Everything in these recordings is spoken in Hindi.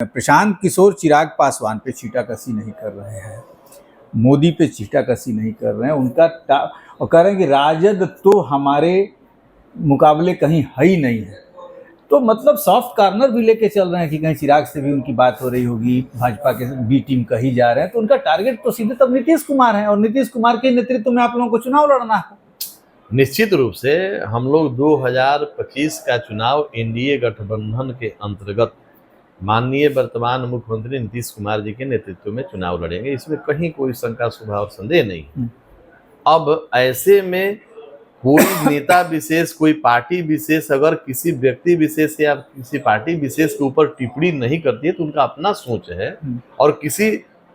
प्रशांत किशोर चिराग पासवान पे छींटाकशी नहीं कर रहे हैं, मोदी पे छींटाकशी नहीं कर रहे हैं, और कह रहे हैं कि राजद तो हमारे मुकाबले कहीं है ही नहीं है। तो मतलब सॉफ्ट कॉर्नर भी लेके चल रहे हैं कि कहीं चिराग से भी उनकी बात हो रही होगी, भाजपा के बी टीम कही जा रहे हैं। तो उनका टारगेट तो सीधे तब नीतीश कुमार है, और नीतीश कुमार के नेतृत्व में आप लोगों को चुनाव लड़ना है। निश्चित रूप से हम लोग 2025 का चुनाव एनडीए गठबंधन के अंतर्गत माननीय वर्तमान मुख्यमंत्री नीतीश कुमार जी के नेतृत्व में चुनाव लड़ेंगे, इसमें कहीं कोई शंका शुबा और संदेह नहीं है। अब ऐसे में कोई नेता विशेष, कोई पार्टी विशेष अगर किसी व्यक्ति विशेष या किसी पार्टी विशेष के ऊपर टिप्पणी नहीं करती है तो उनका अपना सोच है, और किसी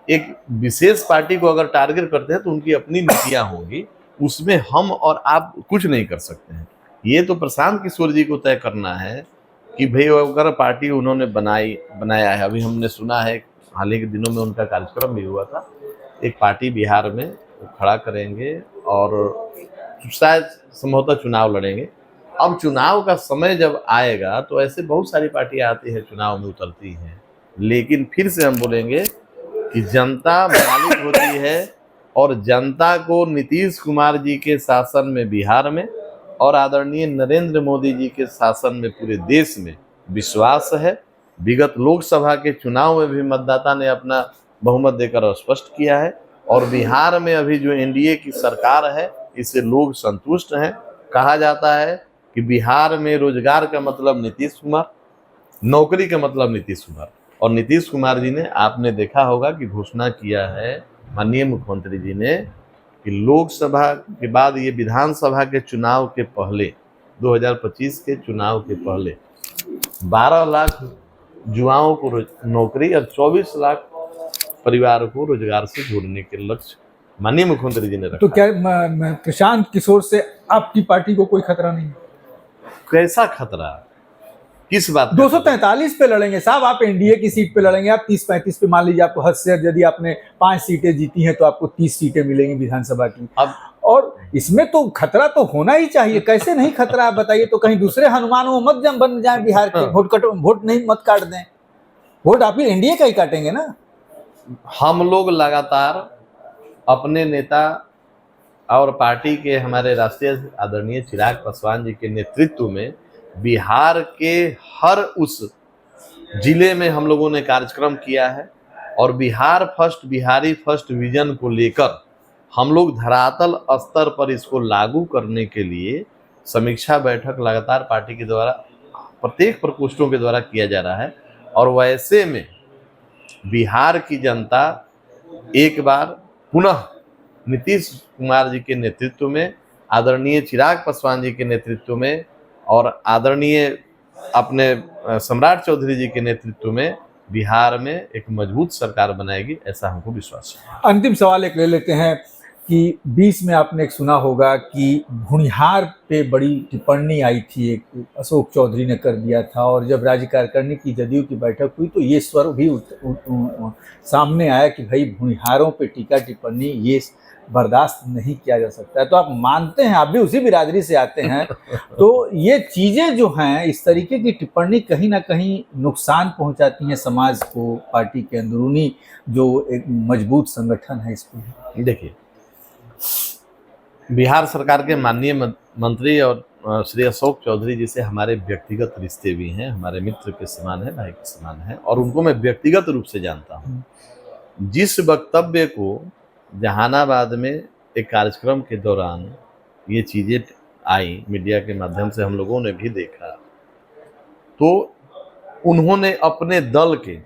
एक विशेष पार्टी को अगर टारगेट करते हैं तो उनकी अपनी नीतियां होंगी, उसमें हम और आप कुछ नहीं कर सकते हैं। ये तो प्रशांत किशोर जी को तय करना है कि भाई अगर पार्टी उन्होंने बनाया है। अभी हमने सुना है हाल ही के दिनों में उनका कार्यक्रम भी हुआ था, एक पार्टी बिहार में वो खड़ा करेंगे और शायद संभवतः चुनाव लड़ेंगे। अब चुनाव का समय जब आएगा तो ऐसे बहुत सारी पार्टियां आती है, चुनाव में उतरती हैं, लेकिन फिर से हम बोलेंगे कि जनता मालिक होती है, और जनता को नीतीश कुमार जी के शासन में बिहार में और आदरणीय नरेंद्र मोदी जी के शासन में पूरे देश में विश्वास है। विगत लोकसभा के चुनाव में भी मतदाता ने अपना बहुमत देकर स्पष्ट किया है, और बिहार में अभी जो एनडीए की सरकार है इससे लोग संतुष्ट हैं। कहा जाता है कि बिहार में रोजगार का मतलब नीतीश कुमार, नौकरी का मतलब नीतीश कुमार, और नीतीश कुमार जी ने, आपने देखा होगा कि घोषणा किया है माननीय मुख्यमंत्री जी ने कि लोकसभा के बाद ये विधानसभा के चुनाव के पहले, 2025 के चुनाव के पहले 12 लाख युवाओं को नौकरी और 24 लाख परिवार को रोजगार से जोड़ने के लक्ष्य माननीय मुख्यमंत्री जी ने रखा। तो क्या प्रशांत किशोर से आपकी पार्टी को कोई खतरा नहीं? कैसा खतरा, किस बात? 243 पे लड़ेंगे साहब, आप एनडीए की सीट पे लड़ेंगे। आप 30-35 पे, मान लीजिए आपको हद से यदि आपने 5 सीटें जीती हैं तो आपको 30 सीटें मिलेंगी विधानसभा की। अब और इसमें तो खतरा तो होना ही चाहिए, कैसे नहीं खतरा आप बताइए। तो कहीं दूसरे हनुमान वो मत बन जाए बिहार के, वोट नहीं मत काट दें, वोट आप ही एनडीए का ही काटेंगे ना। हम लोग लगातार अपने नेता और पार्टी के हमारे राष्ट्रीय आदरणीय चिराग पासवान जी के नेतृत्व में बिहार के हर उस जिले में हम लोगों ने कार्यक्रम किया है, और Bihar first, Bihari first vision को लेकर हम लोग धरातल स्तर पर इसको लागू करने के लिए समीक्षा बैठक लगातार पार्टी के द्वारा प्रत्येक प्रकोष्ठों के द्वारा किया जा रहा है। और वैसे में बिहार की जनता एक बार पुनः नीतीश कुमार जी के नेतृत्व में, आदरणीय चिराग पासवान जी के नेतृत्व में और आदरणीय अपने सम्राट चौधरी जी के नेतृत्व में बिहार में एक मजबूत सरकार बनाएगी, ऐसा हमको विश्वास है। अंतिम सवाल एक ले लेते हैं कि 20 में आपने एक सुना होगा कि भूनिहार पे बड़ी टिप्पणी आई थी, एक अशोक चौधरी ने कर दिया था, और जब राज्य कार्यकारिणी की जदयू की बैठक हुई तो ये स्वर भी सामने आया कि भाई भूनिहारों पे टीका टिप्पणी ये बर्दाश्त नहीं किया जा सकता है। तो आप मानते हैं, आप भी उसी बिरादरी से आते हैं, तो ये चीज़ें जो हैं, इस तरीके की टिप्पणी कहीं ना कहीं नुकसान पहुंचाती हैं समाज को, पार्टी के अंदरूनी जो एक मजबूत संगठन है इसको। देखिए, बिहार सरकार के माननीय मंत्री और श्री अशोक चौधरी जी से हमारे व्यक्तिगत रिश्ते भी हैं, हमारे मित्र के समान है, भाई के समान है, और उनको मैं व्यक्तिगत रूप से जानता हूँ। जिस वक्तव्य को जहानाबाद में एक कार्यक्रम के दौरान ये चीज़ें आई, मीडिया के माध्यम से हम लोगों ने भी देखा, तो उन्होंने अपने दल के,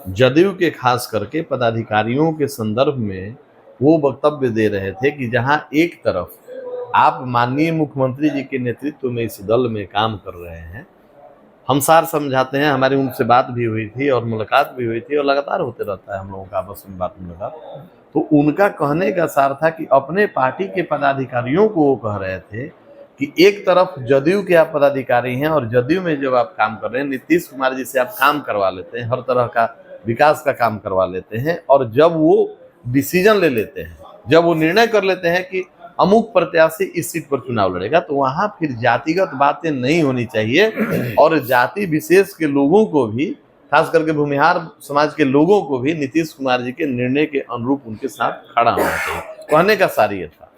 जदयू के खास करके पदाधिकारियों के संदर्भ में वो वक्तव्य दे रहे थे कि जहां एक तरफ आप माननीय मुख्यमंत्री जी के नेतृत्व में इस दल में काम कर रहे हैं, हम सार समझाते हैं, हमारी उनसे बात भी हुई थी और मुलाकात भी हुई थी और लगातार होते रहता है हम लोगों का आपस में बात मुलाकात। तो उनका कहने का सार था कि अपने पार्टी के पदाधिकारियों को वो कह रहे थे कि एक तरफ जदयू के आप पदाधिकारी हैं और जदयू में जब आप काम कर रहे हैं, नीतीश कुमार जी से आप काम करवा लेते हैं, हर तरह का विकास का काम करवा लेते हैं, और जब वो डिसीजन ले लेते हैं, जब वो निर्णय कर लेते हैं कि अमुक प्रत्याशी इस सीट पर चुनाव लड़ेगा, तो वहां फिर जातिगत बातें नहीं होनी चाहिए, और जाति विशेष के लोगों को भी खास करके भूमिहार समाज के लोगों को भी नीतीश कुमार जी के निर्णय के अनुरूप उनके साथ खड़ा होना चाहिए। कहने का सार ये था।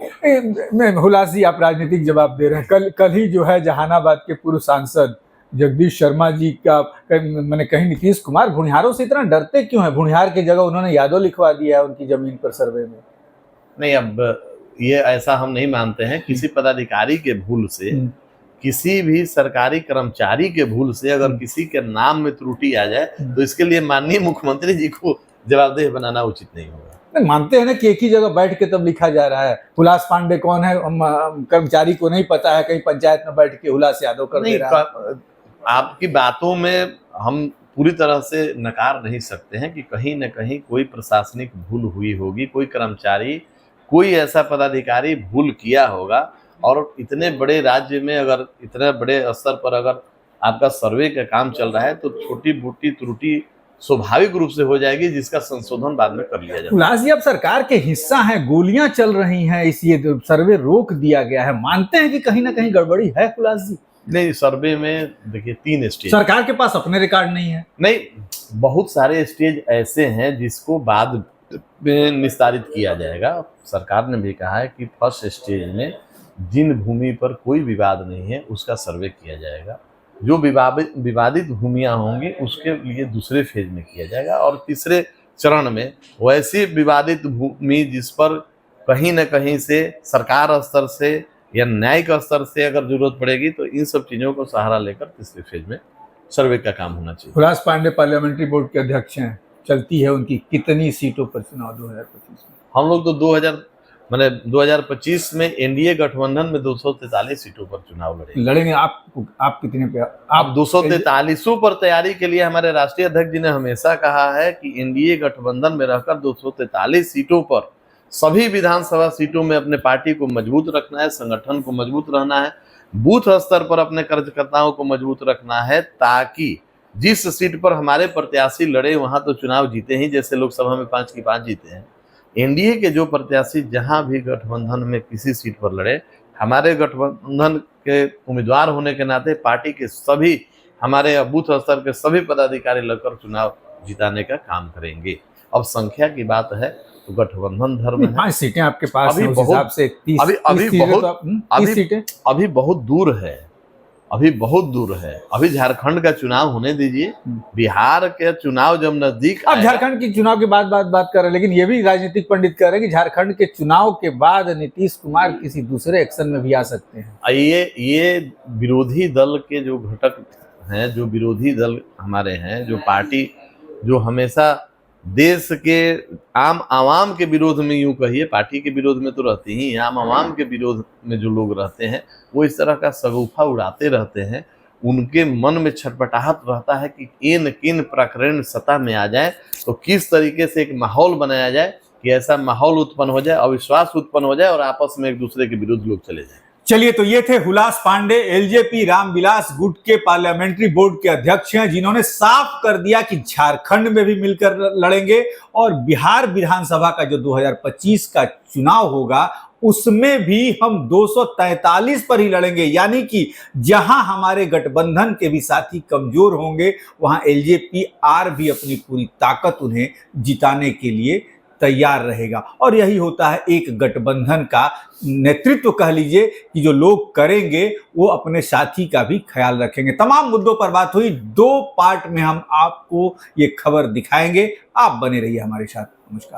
मैं हुलास जी, आप राजनीतिक जवाब दे रहे हैं। कल ही जो है जहानाबाद के पूर्व सांसद जगदीश शर्मा जी का मैंने कहीं नीतीश कुमार भूमिहारों से इतना डरते क्यों है? भूमिहार की जगह उन्होंने यादव लिखवा दिया है उनकी जमीन पर सर्वे में। नहीं, अब ये ऐसा हम नहीं मानते हैं। किसी पदाधिकारी के भूल से, किसी भी सरकारी कर्मचारी के भूल से अगर किसी के नाम में त्रुटि आ जाए तो इसके लिए माननीय मुख्यमंत्री जी को जवाबदेह बनाना उचित नहीं होगा। मानते हैं ना कि एक ही जगह बैठ के तब लिखा जा रहा है हुलास पांडे कौन है, कर्मचारी को नहीं पता है, कहीं पंचायत में बैठ के हुलास यादव कर दे रहा है। आपकी बातों में हम पूरी तरह से नकार नहीं सकते हैं कि कहीं न कहीं कोई प्रशासनिक भूल हुई होगी, कोई कर्मचारी, कोई ऐसा पदाधिकारी भूल किया होगा। और इतने बड़े राज्य में अगर इतने बड़े स्तर पर अगर आपका सर्वे का काम चल रहा है तो छोटी मोटी त्रुटि स्वाभाविक रूप से हो जाएगी, जिसका संशोधन बाद में कर लिया जाएगा। हुलास जी, अब सरकार के हिस्सा हैं, गोलियां चल रही हैं, इसलिए सर्वे रोक दिया गया है। मानते हैं कि कहीं ना कहीं गड़बड़ी है हुलास जी? नहीं, सर्वे में देखिए 3 स्टेज। सरकार के पास अपने रिकॉर्ड नहीं है। नहीं, बहुत सारे स्टेज ऐसे हैं जिसको बाद में निस्तारित किया जाएगा। सरकार ने भी कहा है कि फर्स्ट स्टेज में जिन भूमि पर कोई विवाद नहीं है उसका सर्वे किया जाएगा। जो विवादित भूमियां होंगी उसके लिए दूसरे फेज में किया जाएगा। और तीसरे चरण में वैसी विवादित भूमि जिस पर कहीं न कहीं से सरकार स्तर से या न्यायिक स्तर से अगर जरूरत पड़ेगी तो इन सब चीजों को सहारा लेकर तीसरे फेज में सर्वे का काम होना चाहिए। हुलास पांडे पार्लियामेंट्री बोर्ड के अध्यक्ष हैं, चलती है उनकी कितनी सीटों पर चुनाव 2025 में? हम लोग तो 2025 में एनडीए गठबंधन में 243 सीटों पर चुनाव लड़ेंगे। आप कितने पे? आप 243 पर तैयारी के लिए हमारे राष्ट्रीय अध्यक्ष जी ने हमेशा कहा है कि एनडीए गठबंधन में रहकर 243 सीटों पर सभी विधानसभा सीटों में अपने पार्टी को मजबूत रखना है, संगठन को मजबूत रहना है, बूथ स्तर पर अपने कार्यकर्ताओं को मजबूत रखना है, ताकि जिस सीट पर हमारे प्रत्याशी लड़े वहां तो चुनाव जीते ही, जैसे लोकसभा में 5 की 5 जीते हैं। एनडीए के जो प्रत्याशी जहां भी गठबंधन में किसी सीट पर लड़े, हमारे गठबंधन के उम्मीदवार होने के नाते पार्टी के सभी हमारे बूथ स्तर के सभी पदाधिकारी लगकर चुनाव जिताने का काम करेंगे। अब संख्या की बात है तो गठबंधन धर्म है। 5 सीटें आपके पास अभी हैं, उस बहुत हिसाब से 30 सीटें अभी बहुत दूर है, अभी बहुत दूर है। अभी झारखंड का चुनाव होने दीजिए, बिहार के चुनाव जब नजदीक अब झारखंड के चुनाव के बाद बात कर रहे हैं, लेकिन ये भी राजनीतिक पंडित कह रहे हैं कि झारखंड के चुनाव के बाद नीतीश कुमार किसी दूसरे एक्शन में भी आ सकते हैं। ये विरोधी दल के जो घटक हैं, जो विरोधी दल हमारे हैं, जो पार्टी जो हमेशा देश के आम आवाम के विरोध में, यूं कहिए पार्टी के विरोध में तो रहती ही, आम आवाम के विरोध में जो लोग रहते हैं वो इस तरह का सगुफा उड़ाते रहते हैं। उनके मन में छटपटाहट रहता है कि किन प्रकरण सत्ता में आ जाए तो किस तरीके से एक माहौल बनाया जाए कि ऐसा माहौल उत्पन्न हो जाए, अविश्वास उत्पन्न हो जाए और आपस में एक दूसरे के विरुद्ध लोग चले जाए। चलिए, तो ये थे हुलास पांडे, एलजेपी रामविलास गुट के पार्लियामेंट्री बोर्ड के अध्यक्ष हैं, जिन्होंने साफ कर दिया कि झारखंड में भी मिलकर लड़ेंगे और बिहार विधानसभा का जो 2025 का चुनाव होगा उसमें भी हम 243 पर ही लड़ेंगे। यानी कि जहां हमारे गठबंधन के भी साथी कमजोर होंगे वहां एलजेपी आर भी अपनी पूरी ताकत उन्हें जिताने के लिए तैयार रहेगा। और यही होता है एक गठबंधन का नेतृत्व, कह लीजिए कि जो लोग करेंगे वो अपने साथी का भी ख्याल रखेंगे। तमाम मुद्दों पर बात हुई, 2 पार्ट में हम आपको ये खबर दिखाएंगे। आप बने रहिए हमारे साथ। नमस्कार।